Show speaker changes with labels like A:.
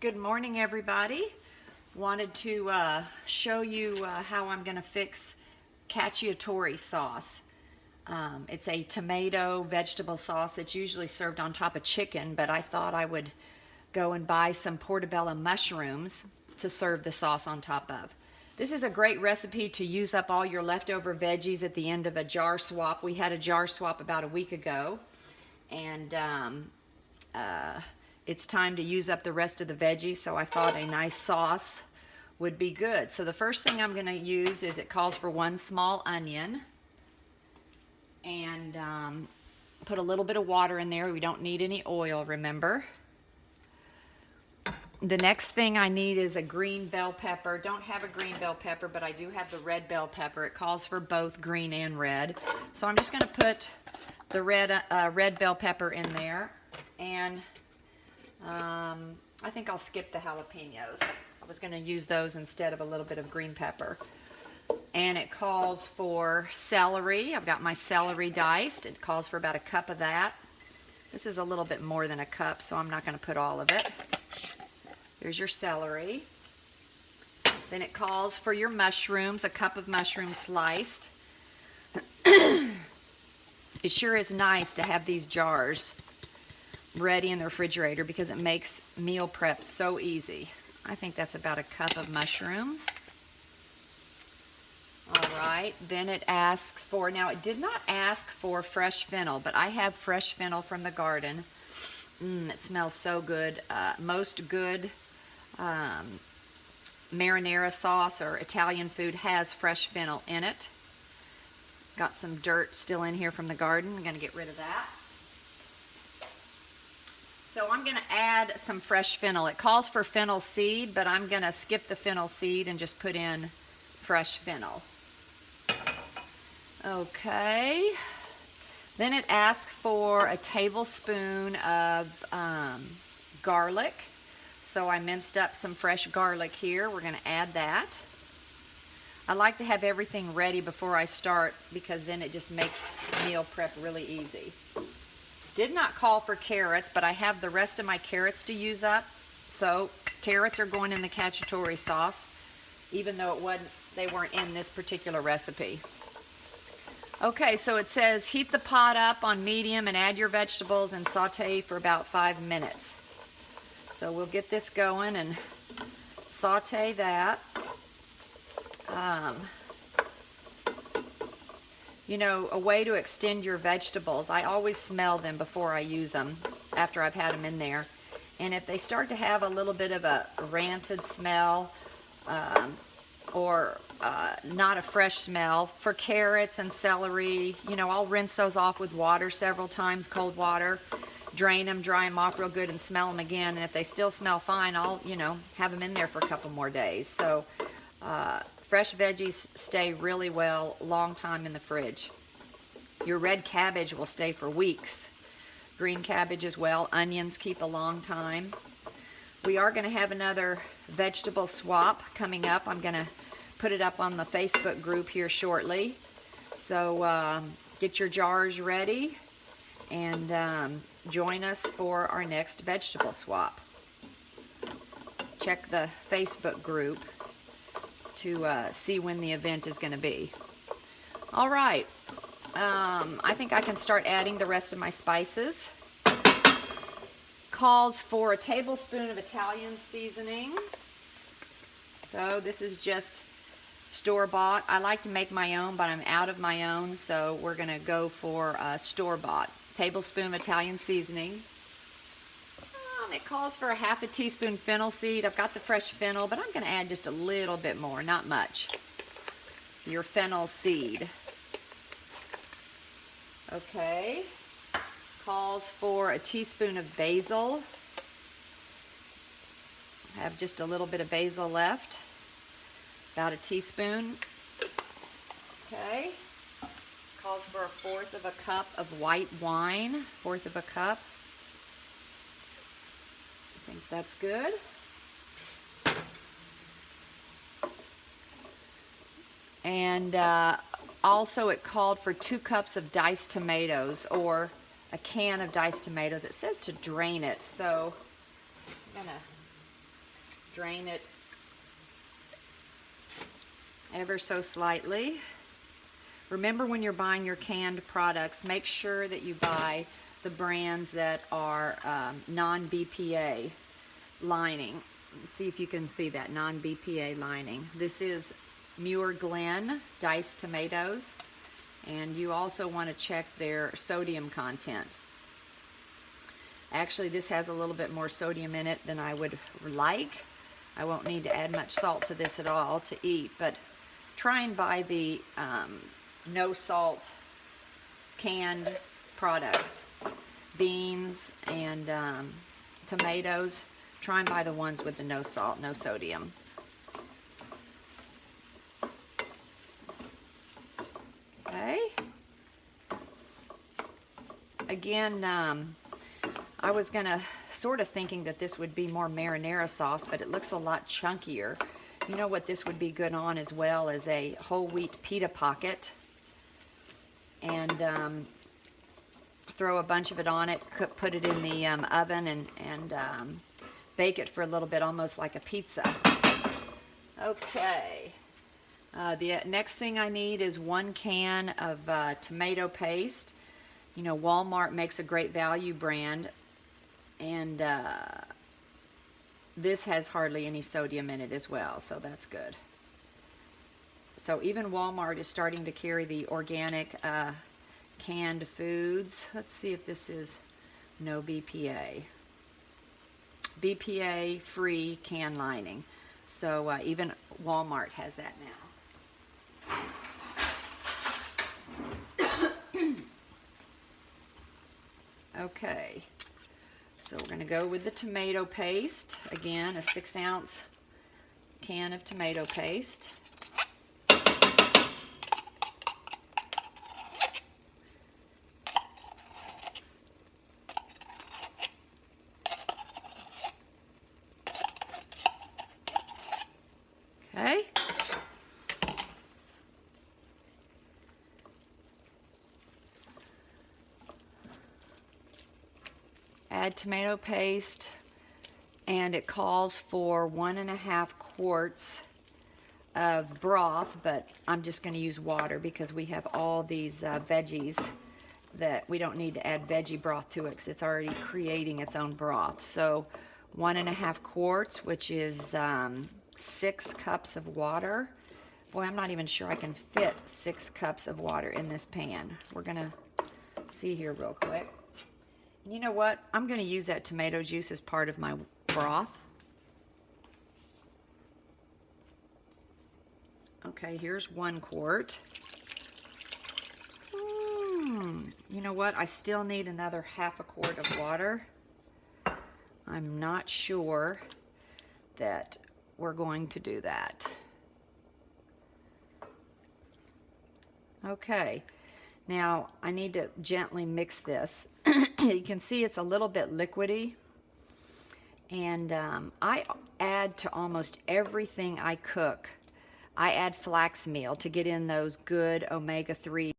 A: Good morning, everybody. Wanted to show you how I'm going to fix Cacciatore sauce. It's a tomato vegetable sauce. It's usually served on top of chicken, but I thought I would go and buy some portobello mushrooms to serve the sauce on top of. This is a great recipe to use up all your leftover veggies at the end of a jar swap. We had a jar swap about a week ago, and it's time to use up the rest of the veggies, so I thought a nice sauce would be good. So the first thing I'm going to use is, it calls for 1 small onion, and put a little bit of water in there. We don't need any oil, remember. The next thing I need is a green bell pepper. Don't have a green bell pepper, but I do have the red bell pepper. It calls for both green and red. So I'm just going to put the red bell pepper in there, and I think I'll skip the jalapenos. I was going to use those instead of a little bit of green pepper. And it calls for celery. I've got my celery diced. It calls for about a cup of that. This is a little bit more than a cup, so I'm not going to put all of it. There's your celery. Then it calls for your mushrooms, a cup of mushrooms sliced. It sure is nice to have these jars ready in the refrigerator because it makes meal prep so easy. I think that's about a cup of mushrooms. All right, then it asks for, now it did not ask for fresh fennel, but I have fresh fennel from the garden. It smells so good. Most good marinara sauce or Italian food has fresh fennel in it. Got some dirt still in here from the garden. I'm going to get rid of that. So I'm going to add some fresh fennel. It calls for fennel seed, but I'm going to skip the fennel seed and just put in fresh fennel. Okay. Then it asks for a tablespoon of garlic. So I minced up some fresh garlic here. We're going to add that. I like to have everything ready before I start because then it just makes meal prep really easy. Did not call for carrots, but I have the rest of my carrots to use up. So carrots are going in the Cacciatore sauce, even though they weren't in this particular recipe. Okay, so it says heat the pot up on medium and add your vegetables and saute for about 5 minutes. So we'll get this going and saute that. You know, a way to extend your vegetables, I always smell them before I use them, after I've had them in there. And if they start to have a little bit of a rancid smell, or not a fresh smell, for carrots and celery, you know, I'll rinse those off with water several times, cold water, drain them, dry them off real good, and smell them again. And if they still smell fine, I'll, you know, have them in there for a couple more days. So fresh veggies stay really well, long time in the fridge. Your red cabbage will stay for weeks. Green cabbage as well. Onions keep a long time. We are going to have another vegetable swap coming up. I'm going to put it up on the Facebook group here shortly. So get your jars ready and join us for our next vegetable swap. Check the Facebook group to see when the event is going to be. All right, I think I can start adding the rest of my spices. Calls for a tablespoon of Italian seasoning. So this is just store-bought. I like to make my own, but I'm out of my own, so we're going to go for store-bought. Tablespoon of Italian seasoning. It calls for a half a teaspoon fennel seed. I've got the fresh fennel, but I'm going to add just a little bit more, not much. Your fennel seed. Okay. Calls for a teaspoon of basil. I have just a little bit of basil left. About a teaspoon. Okay. Calls for 1/4 of a cup of white wine. 1/4 of a cup. I think that's good. And also it called for 2 cups of diced tomatoes, or a can of diced tomatoes. It says to drain it, so I'm gonna Drain it ever so slightly. Remember, when you're buying your canned products, make sure that you buy the brands that are non-BPA lining. Let's see if you can see that non-BPA lining. This is Muir Glen diced tomatoes, and you also want to check their sodium content. Actually, this has a little bit more sodium in it than I would like. I won't need to add much salt to this at all to eat, but try and buy the no salt canned products. Beans and tomatoes, try and buy the ones with the no salt, no sodium. Okay. Again, I was gonna sort of thinking that this would be more marinara sauce, but it looks a lot chunkier. You know what this would be good on as well as a whole wheat pita pocket, and throw a bunch of it on it, put it in the oven, and bake it for a little bit, almost like a pizza. Okay. The next thing I need is 1 can of tomato paste. You know, Walmart makes a great value brand, and this has hardly any sodium in it as well, so that's good. So even Walmart is starting to carry the organic canned foods. Let's see if this is no BPA. BPA free can lining. So even Walmart has that now. Okay, so we're going to go with the tomato paste. Again, a 6-ounce can of tomato paste. Okay. Add tomato paste, and it calls for 1.5 quarts of broth, but I'm just going to use water because we have all these veggies that we don't need to add veggie broth to it because it's already creating its own broth. So 1.5 quarts, which is 6 cups of water. Boy, I'm not even sure I can fit 6 cups of water in this pan. We're going to see here real quick. You know what? I'm going to use that tomato juice as part of my broth. Okay, here's 1 quart. You know what? I still need another 1/2 quart of water. I'm not sure that we're going to do that. Okay, now I need to gently mix this. You can see it's a little bit liquidy, and I add to almost everything I cook. I add flax meal to get in those good omega-3